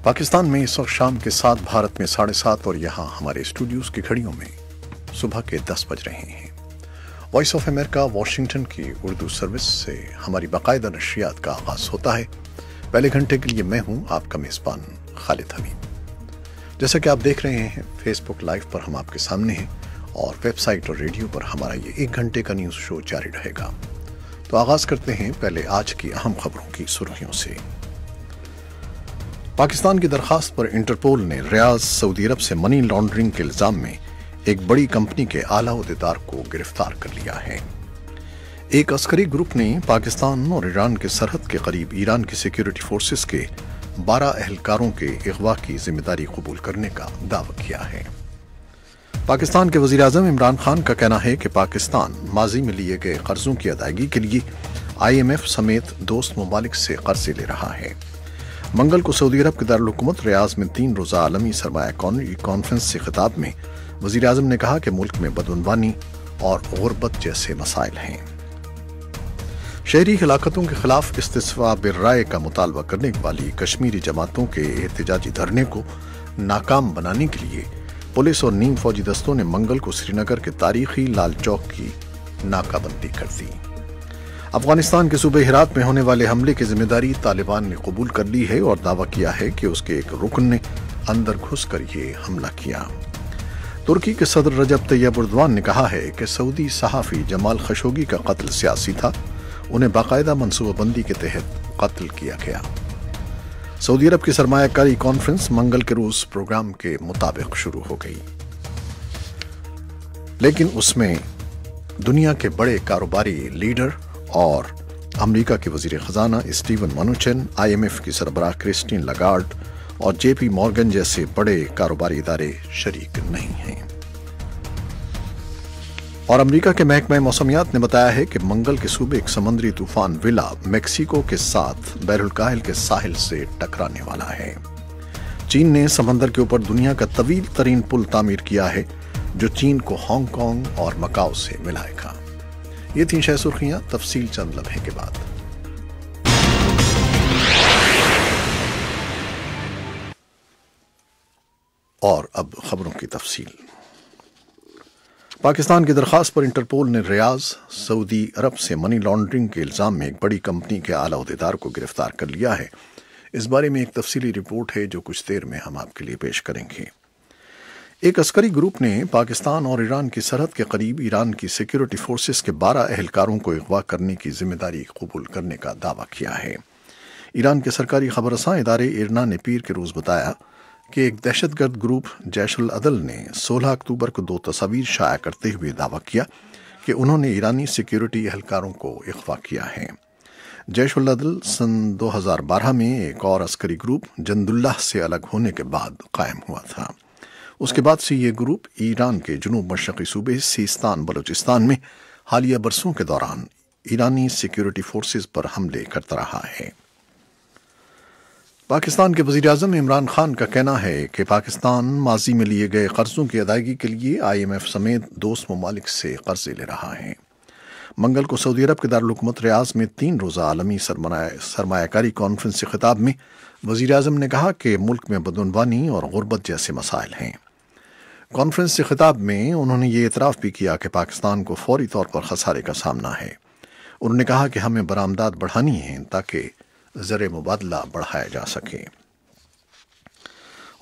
पाकिस्तान में इस वक्त शाम के 7, भारत में 7:30 और यहाँ हमारे स्टूडियोज की घड़ियों में सुबह के 10 बज रहे हैं। वॉइस ऑफ अमेरिका वाशिंगटन की उर्दू सर्विस से हमारी बाकायदा नशरियात का आगाज होता है। पहले घंटे के लिए मैं हूँ आपका मेज़बान खालिद हमीद। जैसा कि आप देख रहे हैं, फेसबुक लाइव पर हम आपके सामने हैं और वेबसाइट और रेडियो पर हमारा ये 1 घंटे का न्यूज़ शो जारी रहेगा। तो आगाज करते हैं पहले आज की अहम खबरों की सुर्खियों से। पाकिस्तान की दरखास्त पर इंटरपोल ने रियाद, सऊदी अरब से मनी लॉन्ड्रिंग के इल्जाम में एक बड़ी कंपनी के आला ओहदेदार को गिरफ्तार कर लिया है। एक अस्करी ग्रुप ने पाकिस्तान और ईरान के सरहद के करीब ईरान की सिक्योरिटी फोर्सेस के 12 एहलकारों के अगवा की जिम्मेदारी कबूल करने का दावा किया है। पाकिस्तान के वजीर आजम इमरान खान का कहना है कि पाकिस्तान माजी में लिए गए कर्जों की अदायगी के लिए IMF समेत दोस्त ममालिक से कर्जे ले रहा है। मंगल को सऊदी अरब के दारुल हुकूमत रियाद में 3 रोज़ा आलमी सरमाया कॉन्फ्रेंस से खिताब में वज़ीर आज़म ने कहा कि मुल्क में बदअनवानी और गुर्बत जैसे मसाइल हैं। शहरी हिलाकतों के खिलाफ इस्तिस्वा बिर्राए का मुतालबा करने वाली कश्मीरी जमातों के एहतजाजी धरने को नाकाम बनाने के लिए पुलिस और नीम फौजी दस्तों ने मंगल को श्रीनगर के तारीखी लाल चौक की नाकाबंदी कर दी। अफगानिस्तान के सूबे हिरात में होने वाले हमले की जिम्मेदारी तालिबान ने कबूल कर ली है और दावा किया है कि उसके एक रुकन ने अंदर घुसकर ये हमला किया। तुर्की के सदर रजब तैयब एर्दोगान ने कहा है कि सऊदी सहाफी जमाल खशोगी का कत्ल सियासी था, उन्हें बाकायदा मनसूबाबंदी के तहत कत्ल किया गया। सऊदी अरब की सरमायाकारी कॉन्फ्रेंस मंगल के रोज प्रोग्राम के मुताबिक शुरू हो गई, लेकिन उसमें दुनिया के बड़े कारोबारी लीडर और अमेरिका के वजीर खजाना स्टीवन मनुचिन, IMF की सरबराह क्रिस्टीन लगार्ड और JP मॉर्गन जैसे बड़े कारोबारी इदारे शरीक नहीं हैं। और अमेरिका के महकमा मौसमियात ने बताया है कि मंगल के सूबे एक समुद्री तूफान विला मेक्सिको के साथ बैरुल के साहिल से टकराने वाला है। चीन ने समंदर के ऊपर दुनिया का तवील तरीन पुल तामीर किया है जो चीन को हांगकांग और मकाओ से मिलाएगा। ये 3 शह सुर्खियां, तफसील चंद लम्हे के बाद। और अब खबरों की तफसील। पाकिस्तान की दरखास्त पर इंटरपोल ने रियाद, सऊदी अरब से मनी लॉन्ड्रिंग के इल्जाम में एक बड़ी कंपनी के आला ओहदेदार को गिरफ्तार कर लिया है। इस बारे में एक तफसीली रिपोर्ट है जो कुछ देर में हम आपके लिए पेश करेंगे। एक अस्करी ग्रुप ने पाकिस्तान और ईरान की सरहद के करीब ईरान की सिक्योरिटी फोर्सेस के 12 एहलकारों को अगवा करने की जिम्मेदारी कबूल करने का दावा किया है। ईरान के सरकारी खबरसां इदारे इरना ने पीर के रोज बताया कि एक दहशतगर्द ग्रुप जैशुल अदल ने 16 अक्टूबर को 2 तस्वीर शाया करते हुए दावा किया कि उन्होंने ईरानी सिक्योरिटी एहलकारों को अगवा किया है। जैशुल अदल सन 2012 में एक और अस्करी ग्रुप जंदुल्लाह से अलग होने के बाद कायम हुआ था। उसके बाद से ये ग्रुप ईरान के जुनूब मशरक़ी सूबे सीस्तान बलूचिस्तान में हालिया बरसों के दौरान ईरानी सिक्योरिटी फोर्सेस पर हमले करता रहा है। पाकिस्तान के वज़ीर आज़म इमरान खान का कहना है कि पाकिस्तान माजी में लिए गए कर्जों की अदायगी के लिए IMF समेत दोस्त ममालिक से कर्जे ले रहा है। मंगल को सऊदी अरब के दारुल हुकूमत रियाद में 3 रोज़ा आलमी सरमायाकारी कॉन्फ्रेंस से खिताब में वज़ीर आज़म ने कहा कि मुल्क में बदअनवानी और गुर्बत जैसे मसाइल हैं। कॉन्फ्रेंस से खिताब में उन्होंने ये इतराफ़ भी किया कि पाकिस्तान को फौरी तौर पर खसारे का सामना है। उन्होंने कहा कि हमें बरामदात बढ़ानी है ताकि ज़र मुबादला बढ़ाया जा सके।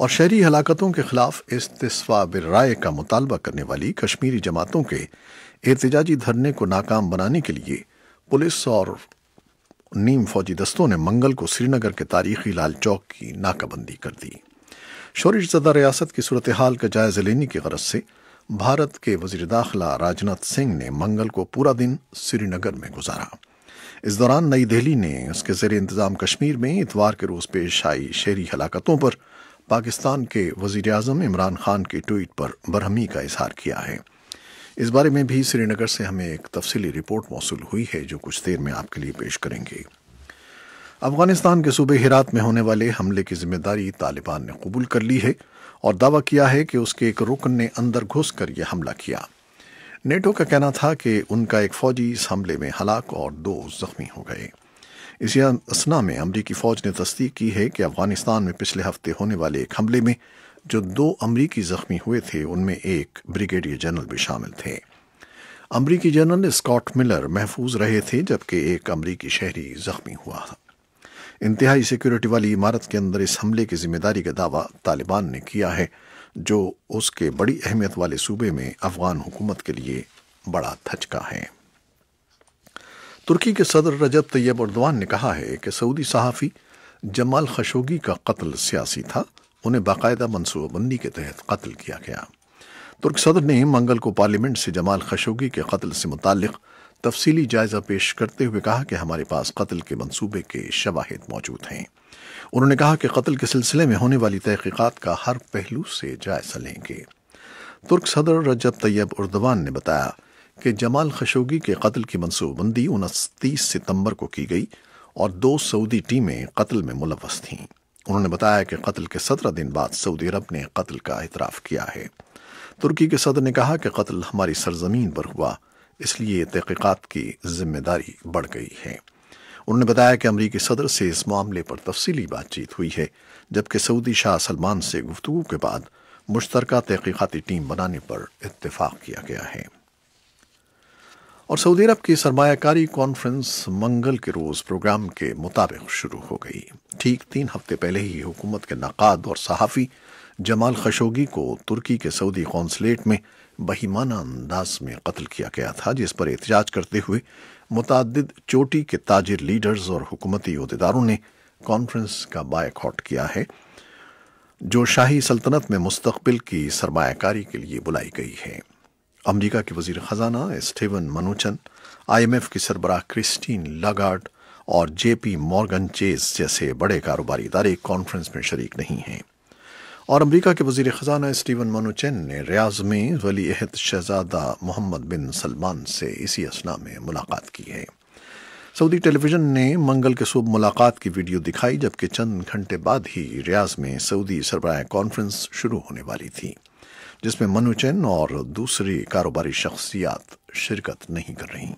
और शहरी हलाकतों के खिलाफ इस्तिस्वा बिर्राए का मुतालबा करने वाली कश्मीरी जमातों के एहतजाजी धरने को नाकाम बनाने के लिए पुलिस और नीम फौजी दस्तों ने मंगल को श्रीनगर के तारीखी लाल चौक की नाकाबंदी कर दी। शोरिश ज़दा रियासत की सूरत हाल का जायजा लेने की गरज से भारत के वज़ीर दाखिला राजनाथ सिंह ने मंगल को पूरा दिन श्रीनगर में गुजारा। इस दौरान नई दिल्ली ने उसके ज़ेरे इंतज़ाम कश्मीर में इतवार के रोज़ पेश आई शहरी हलाकतों पर पाकिस्तान के वज़ीर आज़म इमरान खान के ट्वीट पर बरहमी का इजहार किया है। इस बारे में भी श्रीनगर से हमें एक तफसीली रिपोर्ट मौसूल हुई है जो कुछ देर में आपके लिए पेश करेंगे। अफगानिस्तान के सूबे हिरात में होने वाले हमले की जिम्मेदारी तालिबान ने कबूल कर ली है और दावा किया है कि उसके एक रुकन ने अंदर घुसकर यह हमला किया। नेटो का कहना था कि उनका एक फौजी इस हमले में हलाक और 2 जख्मी हो गए। इसी असना में अमरीकी फौज ने तस्दीक की है कि अफगानिस्तान में पिछले हफ्ते होने वाले एक हमले में जो 2 अमरीकी जख्मी हुए थे उनमें एक ब्रिगेडियर जनरल भी शामिल थे। अमरीकी जनरल स्कॉट मिलर महफूज रहे थे जबकि एक अमरीकी शहरी जख्मी हुआ था। इंतहाई सिक्योरिटी वाली इमारत के अंदर इस हमले की जिम्मेदारी का दावा तालिबान ने किया है, जो उसके बड़ी अहमियत वाले सूबे में अफगान हुकूमत के लिए बड़ा धचका है। तुर्की के सदर रजब तैयब एर्दोआन ने कहा है कि सऊदी सहाफ़ी जमाल खशोगी का कत्ल सियासी था, उन्हें बाकायदा मनसूबाबंदी के तहत कत्ल किया गया। तुर्क सदर ने मंगल को पार्लियामेंट से जमाल खशोगी के कत्ल से मुताल्लिक तफसीली जायजा पेश करते हुए कहा कि हमारे पास कत्ल के मंसूबे के शवाहिद मौजूद हैं। उन्होंने कहा कि कत्ल के सिलसिले में होने वाली तहकीकात का हर पहलू से जायजा लेंगे। तुर्क सदर रजब तैयब एर्दोआन ने बताया कि जमाल खशोगी के कत्ल की मनसूबाबंदी 29 सितंबर को की गई और 2 सऊदी टीमें कत्ल में मुलव्वस थीं। उन्होंने बताया कि कत्ल के 17 दिन बाद सऊदी अरब ने कत्ल का इतराफ़ किया है। तुर्की के सदर ने कहा कि कत्ल हमारी सरजमीन पर हुआ, इसलिए तहकीकात की जिम्मेदारी बढ़ गई है। उन्होंने बताया कि अमरीकी सदर से इस मामले पर तफसीली बातचीत हुई है, जबकि सऊदी शाह सलमान से गुफ्तगू के बाद मुश्तरका तहकीकाती टीम बनाने पर इत्तेफाक किया गया है। और सऊदी अरब की सरमायाकारी कॉन्फ्रेंस मंगल के रोज़ प्रोग्राम के मुताबिक शुरू हो गई। ठीक 3 हफ्ते पहले ही हुकूमत के नाकाद और सहाफ़ी जमाल खशोगी को तुर्की के सऊदी कौंसलेट में बहीमाना अंदाज में कत्ल किया गया था, जिस पर एहतजाज करते हुए मुताद्दिद चोटी के ताजिर लीडर्स और हुकूमती अहदेदारों ने कॉन्फ्रेंस का बायकॉट किया है, जो शाही सल्तनत में मुस्तकबिल की सरमायाकारी के लिए बुलाई गई है। अमरीका के वजीर खजाना स्टीवन मनुचिन, IMF की सरबराह क्रिस्टीन लागार्ड और JP मॉर्गन चेज जैसे बड़े कारोबारी इदारे कॉन्फ्रेंस में शरीक नहीं हैं। और अमरीका के वजीर खजाना स्टीवन मनुचिन ने रियाज में वली अहद शहजादा मोहम्मद बिन सलमान से इसी असना में मुलाकात की है। सऊदी टेलीविजन ने मंगल के सुबह मुलाकात की वीडियो दिखाई, जबकि चंद घंटे बाद ही रियाज में सऊदी सरबराह कॉन्फ्रेंस शुरू होने वाली थी, जिसमें मनुचिन और दूसरी कारोबारी शख्सियात शिरकत नहीं कर रहीं।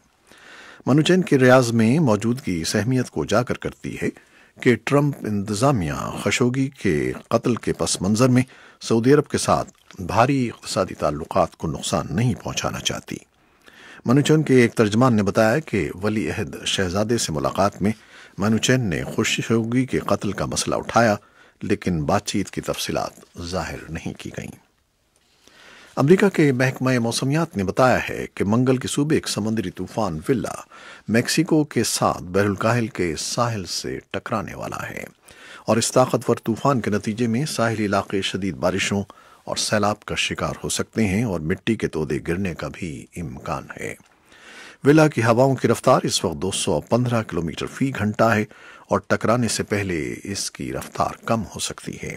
मनुचिन की रियाज में मौजूदगी इस अहमियत को उजागर करती है कि ट्रंप इंतज़ामिया खशोगी के कत्ल के पस मंज़र में सऊदी अरब के साथ भारी इक़्तिसादी ताल्लुकात को नुकसान नहीं पहुंचाना चाहती। मनुचिन के एक तर्जमान ने बताया कि वली अहद शहजादे से मुलाकात में मनुचिन ने खशोगी के कत्ल का मसला उठाया, लेकिन बातचीत की तफसीलात ज़ाहिर नहीं की गईं। अमरीका के महकमा मौसमियात ने बताया है कि मंगल के सूबे एक समुद्री तूफान विल्ला मेक्सिको के साथ बहरुल के साहिल से टकराने वाला है और इस ताकतवर तूफान के नतीजे में साहिली इलाके शदीद बारिशों और सैलाब का शिकार हो सकते हैं और मिट्टी के तोदे गिरने का भी इम्कान है। विल्ला की हवाओं की रफ्तार इस वक्त 215 किलोमीटर फी घंटा है और टकराने से पहले इसकी रफ्तार कम हो सकती है।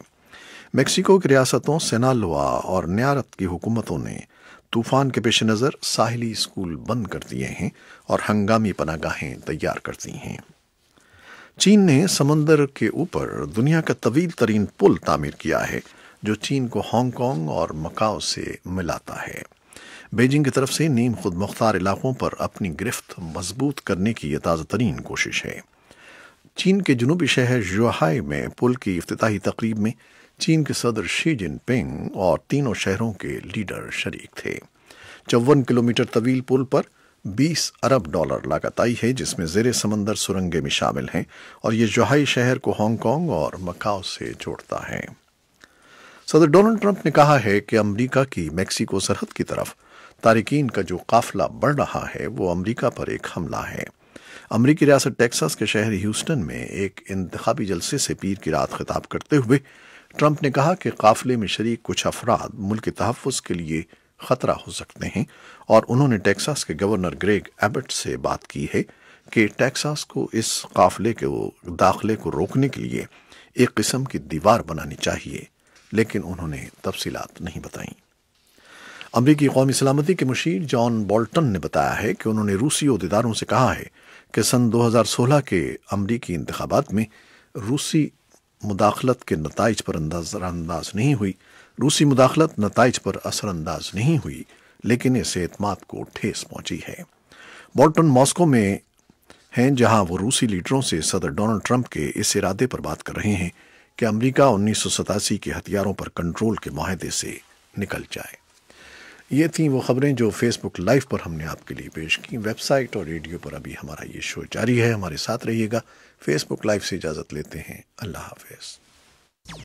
मेक्सिको की रियासतों सिनालोआ और न्यारत की हुकूमतों ने तूफान के पेश नज़र साहिली स्कूल बंद कर दिए हैं और हंगामी पनागाहें तैयार कर दी हैं। चीन ने समंदर के ऊपर दुनिया का तवील तरीन पुल तामीर किया है, जो चीन को हांगकांग और मकाओ से मिलाता है। बीजिंग की तरफ से नीम खुद मुख्तार इलाकों पर अपनी गिरफ्त मजबूत करने की यह ताज़ा तरीन कोशिश है। चीन के जनूबी शहर जुहाई में पुल की इफ्तिताही तकरीब में चीन के सदर शी जिनपिंग और तीनों शहरों के लीडर शरीक थे। 54 किलोमीटर तवील पुल पर $20 अरब लागत आई है, जिसमें ज़ेरे समंदर सुरंगें भी शामिल हैं और ये जुहाई शहर को हांगकांग और मकाओ से जोड़ता है। सदर डोनाल्ड ट्रंप ने कहा है कि अमरीका की मेक्सिको सरहद की तरफ तारिकीन का जो काफिला बढ़ रहा है वो अमरीका पर एक हमला है। अमरीकी रियासत टेक्सास के शहर ह्यूस्टन में एक इंतखाबी जलसे से पीर की रात खिताब करते हुए ट्रंप ने कहा कि काफिले में शरीक कुछ अफराद मुल्क के तहफ़्फ़ुज़ के लिए ख़तरा हो सकते हैं और उन्होंने टेक्सास के गवर्नर ग्रेग एबट से बात की है कि टेक्सास को इस काफिले के दाखिले को रोकने के लिए एक किस्म की दीवार बनानी चाहिए, लेकिन उन्होंने तफसीलात नहीं बताईं। अमरीकी कौमी सलामती के मुशीर जॉन बोल्टन ने बताया है कि उन्होंने रूसी अहदेदारों से कहा है कि सन 2016 के अमरीकी इंतखाबात में रूसी मुदाखलत के नताइज पर असरअंदाज नहीं हुई। रूसी मुदाखलत नताइज पर असरअंदाज नहीं हुई, लेकिन इस एतमाद को ठेस पहुंची है। बोल्टन मॉस्को में हैं, जहां वो रूसी लीडरों से सदर डोनाल्ड ट्रंप के इस इरादे पर बात कर रहे हैं कि अमेरिका 1987 के हथियारों पर कंट्रोल के माहदे से निकल जाए। ये थी वो खबरें जो फेसबुक लाइव पर हमने आपके लिए पेश की। वेबसाइट और रेडियो पर अभी हमारा ये शो जारी है, हमारे साथ रहिएगा। फेसबुक लाइव से इजाज़त लेते हैं। अल्लाह हाफिज़।